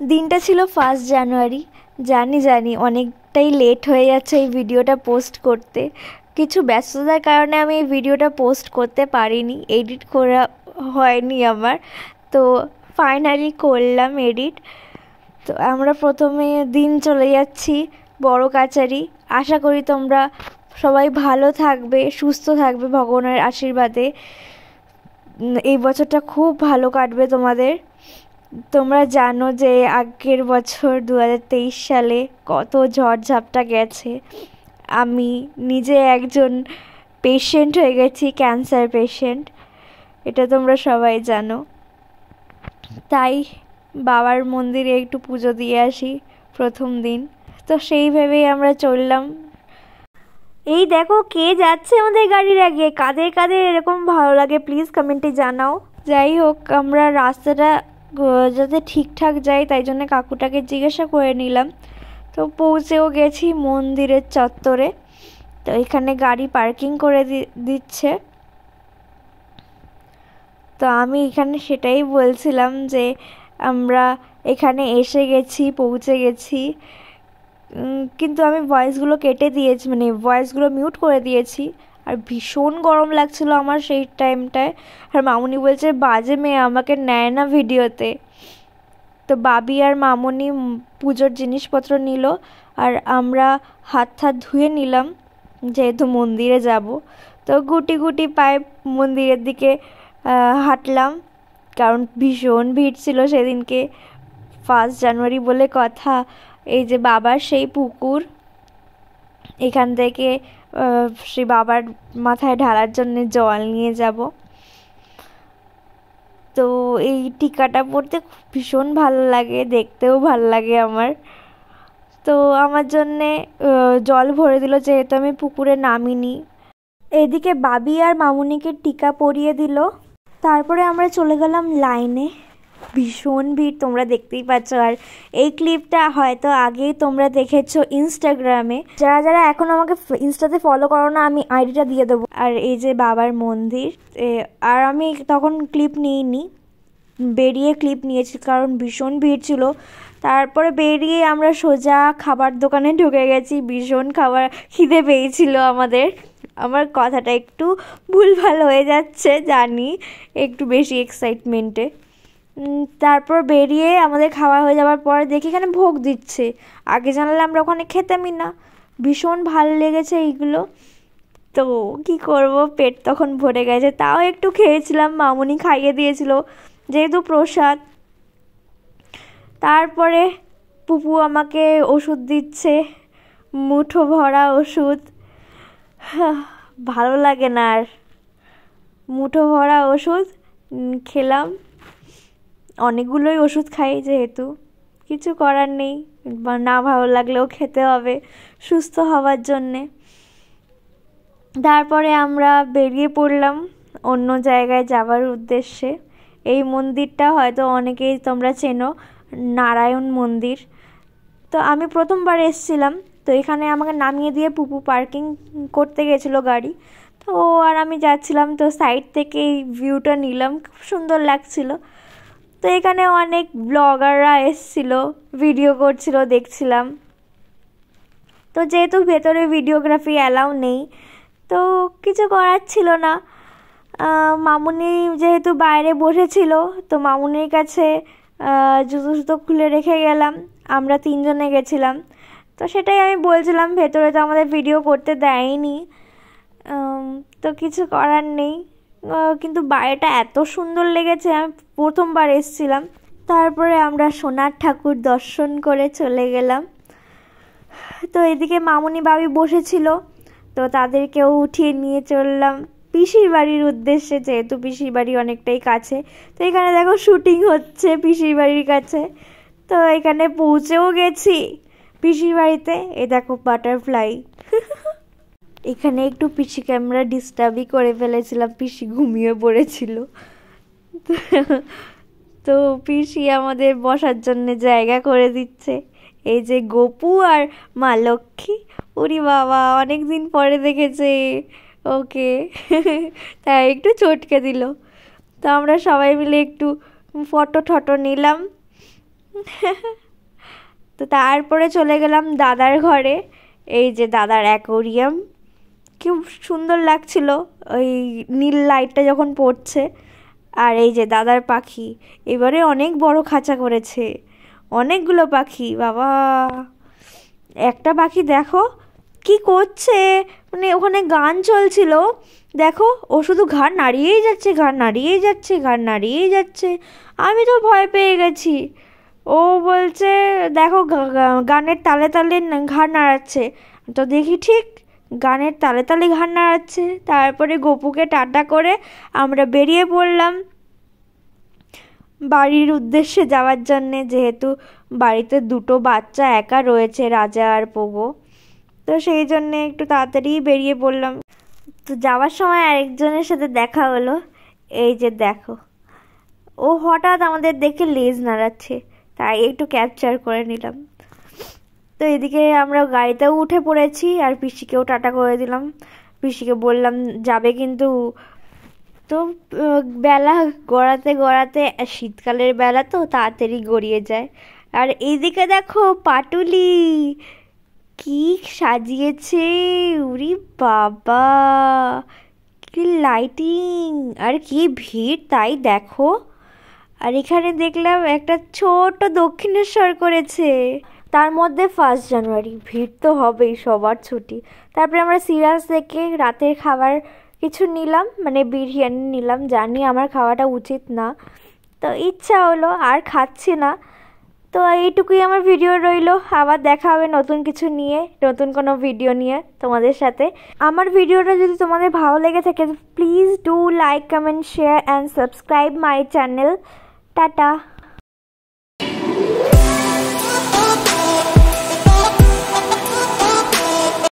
দিনটা ছিল 1 জানুয়ারি। জানি অনেকটাই লেট হয়ে যাচ্ছে এই ভিডিওটা পোস্ট করতে। কিছু ব্যস্ততার কারণে আমি এই ভিডিওটা পোস্ট করতে পারিনি, এডিট করা হয়নি আমার। তো ফাইনালি করলাম এডিট। তো আমরা প্রথমে দিন চলে যাচ্ছি বড় কাচারি। আশা করি তোমরা সবাই ভালো থাকবে, সুস্থ থাকবে ভগবানের আশীর্বাদে। এই বছরটা খুব ভালো কাটবে তোমাদের। তোমরা জানো যে আগের বছর 2023 সালে কত ঝড়ঝাপটা গেছে। আমি নিজে একজন পেশেন্ট হয়ে গেছি, ক্যান্সার পেশেন্ট, এটা তোমরা সবাই জানো। তাই বাবার মন্দিরে একটু পুজো দিয়ে আসি প্রথম দিন। তো সেই ভেবেই আমরা চললাম। এই দেখো কে যাচ্ছে আমাদের গাড়ির আগে, কাদের কাদের এরকম ভালো লাগে প্লিজ কমেন্টে জানাও। যাই হোক, আমরা রাস্তাটা যাতে ঠিকঠাক যাই তাই জন্য কাকুটাকে জিজ্ঞাসা করে নিলাম। তো পৌঁছেও গেছি মন্দিরের চত্বরে। তো এখানে গাড়ি পার্কিং করে দিচ্ছে। তো আমি এখানে সেটাই বলছিলাম যে আমরা এখানে এসে গেছি, পৌঁছে গেছি। কিন্তু আমি ভয়েসগুলো কেটে দিয়েছি, মানে ভয়েসগুলো মিউট করে দিয়েছি। আর ভীষণ গরম লাগছিল আমার সেই টাইমটায়। আর মামুনি বলছে বাজে মেয়ে, আমাকে নেয় না ভিডিওতে। তো বাবি আর মামুনি পুজোর জিনিসপত্র নিল, আর আমরা হাত ধুয়ে নিলাম যেহেতু মন্দিরে যাব। তো গুটি গুটি পায়ে মন্দিরের দিকে হাঁটলাম, কারণ ভীষণ ভিড় ছিল সেদিনকে। 1 জানুয়ারি বলে কথা। এই যে বাবার সেই পুকুর, এখান থেকে সেই বাবার মাথায় ঢালার জন্য জল নিয়ে যাব। তো এই টিকাটা পড়তে ভীষণ ভালো লাগে, দেখতেও ভালো লাগে আমার। তো আমার জন্যে জল ভরে দিল যেহেতু আমি পুকুরে নামিনি। এদিকে বাবি আর মামুনিকে টিকা পরিয়ে দিল। তারপরে আমরা চলে গেলাম লাইনে। ভীষণ ভিড় তোমরা দেখতেই পাচ্ছ। আর এই ক্লিপটা হয়তো আগেই তোমরা দেখেছো ইনস্টাগ্রামে। যারা যারা এখন আমাকে ইনস্টাতে ফলো করো না, আমি আইডিটা দিয়ে দেবো। আর এই যে বাবার মন্দির। আর আমি তখন ক্লিপ নিইনি, বেরিয়ে ক্লিপ নিয়েছি কারণ ভীষণ ভিড় ছিল। তারপরে বেরিয়ে আমরা সোজা খাবার দোকানে ঢুকে গেছি। ভীষণ খাবার খিদে পেয়েছিল আমাদের। আমার কথাটা একটু ভুলভাল হয়ে যাচ্ছে জানি, একটু বেশি এক্সাইটমেন্টে। তারপর বেরিয়ে আমাদের খাওয়া হয়ে যাওয়ার পরে দেখি এখানে ভোগ দিচ্ছে। আগে জানলে আমরা ওখানে খেতামই না। ভীষণ ভালো লেগেছে এইগুলো। তো কি করব, পেট তখন ভরে গেছে, তাও একটু খেয়েছিলাম, মামুনি খাইয়ে দিয়েছিল যেহেতু প্রসাদ। তারপরে পুপু আমাকে ওষুধ দিচ্ছে, মুঠো ভরা ওষুধ। ভালো লাগে না আর। মুঠো ভরা ওষুধ খেলাম। অনেকগুলোই ওষুধ খাই যেহেতু, কিছু করার নেই, না ভালো লাগলেও খেতে হবে সুস্থ হওয়ার জন্যে। তারপরে আমরা বেরিয়ে পড়লাম অন্য জায়গায় যাওয়ার উদ্দেশ্যে। এই মন্দিরটা হয়তো অনেকেই তোমরা চেনো, নারায়ণ মন্দির। তো আমি প্রথমবার এসেছিলাম। তো এখানে আমাকে নামিয়ে দিয়ে পুপু পার্কিং করতে গেছিলো গাড়ি। তো আর আমি যাচ্ছিলাম, তো সাইড থেকে এই ভিউটা নিলাম, খুব সুন্দর লাগছিল। তো এখানে অনেক ব্লগাররা এসছিল, ভিডিও করছিল, দেখছিলাম। তো যেহেতু ভেতরে ভিডিওগ্রাফি অ্যালাউ নেই, তো কিছু করার ছিল না। মামুনি যেহেতু বাইরে বসেছিল, তো মামুনির কাছে জুতো খুলে রেখে গেলাম। আমরা 3 জনে গেছিলাম। তো সেটাই আমি বলছিলাম, ভেতরে তো আমাদের ভিডিও করতে দেয়নি। তো কিছু করার নেই। কিন্তু বাইরেটা এত সুন্দর লেগেছে, আমি প্রথমবার এসেছিলাম। তারপরে আমরা সোনার ঠাকুর দর্শন করে চলে গেলাম। তো এদিকে মামুনি বাবি বসেছিল, তো তাদেরকেও উঠিয়ে নিয়ে চললাম পিসির বাড়ির উদ্দেশ্যে, যেহেতু পিসির বাড়ি অনেকটাই কাছে। তো এখানে দেখো শুটিং হচ্ছে পিসির বাড়ির কাছে। তো এখানে পৌঁছেও গেছি পিসির বাড়িতে। এ দেখো বাটারফ্লাই। এখানে একটু পিসিকে আমরা ডিস্টার্বই করে ফেলেছিলাম, পিসি ঘুমিয়ে পড়েছিল। তো পিসি আমাদের বসার জন্য জায়গা করে দিচ্ছে। এই যে গপু আর মা লক্ষ্মী, ওরে বাবা অনেকদিন পরে দেখেছে ওকে, তাই একটু চটকে দিল। তো আমরা সবাই মিলে একটু ফটো নিলাম। তো তারপরে চলে গেলাম দাদার ঘরে। এই যে দাদার অ্যাকোরিয়াম, খুব সুন্দর লাগছিল ওই নীল লাইটটা যখন পড়ছে। আর এই যে দাদার পাখি, এবারে অনেক বড় খাঁচা করেছে, অনেকগুলো পাখি। বাবা, একটা পাখি দেখো কি করছে, মানে ওখানে গান চলছিল, দেখো ও শুধু ঘাড় নাড়িয়েই যাচ্ছে, ঘাড় নাড়িয়েই যাচ্ছে, ঘাড় নাড়িয়েই যাচ্ছে। আমি তো ভয় পেয়ে গেছি। ও বলছে দেখো গানের তালে তালে ঘাড় নাড়াচ্ছে। তো দেখি ঠিক গানের তালে তালে ঘাড় নাড়াচ্ছে। তারপরে গপুকে টাটা করে আমরা বেরিয়ে পড়লাম বাড়ির উদ্দেশ্যে যাওয়ার জন্যে, যেহেতু বাড়িতে দুটো বাচ্চা একা রয়েছে, রাজা আর পোগো। তো সেই জন্যে একটু তাড়াতাড়ি বেরিয়ে পড়লাম। তো যাওয়ার সময় আরেকজনের সাথে দেখা হলো। এই যে দেখো, ও হঠাৎ আমাদের দেখে লেজ নাড়াচ্ছে, তাই একটু ক্যাপচার করে নিলাম। তো এদিকে আমরা গাড়িতেও উঠে পড়েছি আর পিসিকেও টাটা করে দিলাম। পিসিকে বললাম যাবে কিন্তু। তো বেলা গড়াতে গড়াতে, শীতকালের বেলা তো তাড়াতাড়ি গড়িয়ে যায়। আর এইদিকে দেখো পাটুলি কি সাজিয়েছে, উরি বাবা কি লাইটিং আর কি ভিড় তাই দেখো। আর এখানে দেখলাম একটা ছোট দক্ষিণেশ্বর করেছে, তার মধ্যে 1 জানুয়ারি, ভিড় তো হবেই, সবার ছুটি। তারপরে আমরা সিরিয়াস থেকে রাতের খাবার কিছু নিলাম, মানে বিরিয়ানি নিলাম, জানি আমার খাওয়াটা উচিত না, তো ইচ্ছা হলো আর খাচ্ছি না। তো এইটুকুই আমার ভিডিও রইলো, আবার দেখা হবে নতুন কিছু নিয়ে, নতুন কোনো ভিডিও নিয়ে তোমাদের সাথে। আমার ভিডিওটা যদি তোমাদের ভালো লেগে থাকে please do like, comment, share and subscribe my channel. Tata.